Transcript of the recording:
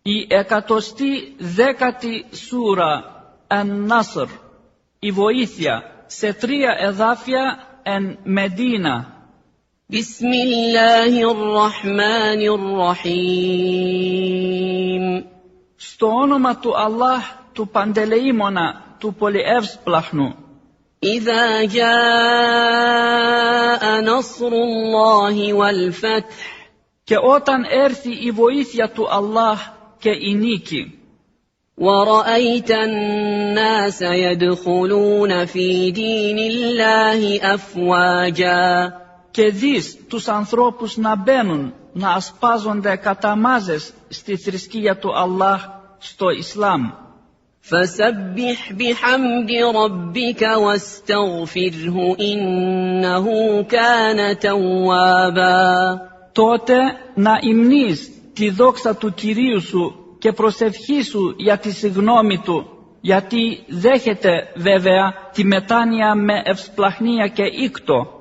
Η 110η σούρα An-Nasr, η βοήθεια, σε 3 εδάφια εν Μεντίνα. Μπισμillahir-Rahmanir-Rahim. Στο όνομα του Allah, του Παντελεήμονα, του Πολυεύσπλαχνου. إذا جاء نصر الله والفتح. Και όταν έρθει η βοήθεια του Allah και η νίκη. ورأيت الناس يدخلون في دين الله أفواجا. Και δεις τους ανθρώπους να μπαίνουν, να ασπάζονται κατά μάζες στη θρησκεία του Allah, στο Ισλάμ. فسبح بحمد ربك واستغفره إنه كان توابا. Τότε να υμνείς τη δόξα του Κυρίου σου και προσευχήσου για τη συγνώμη του, γιατί δέχεται βέβαια τη μετάνοια με ευσπλαχνία και ήκτο.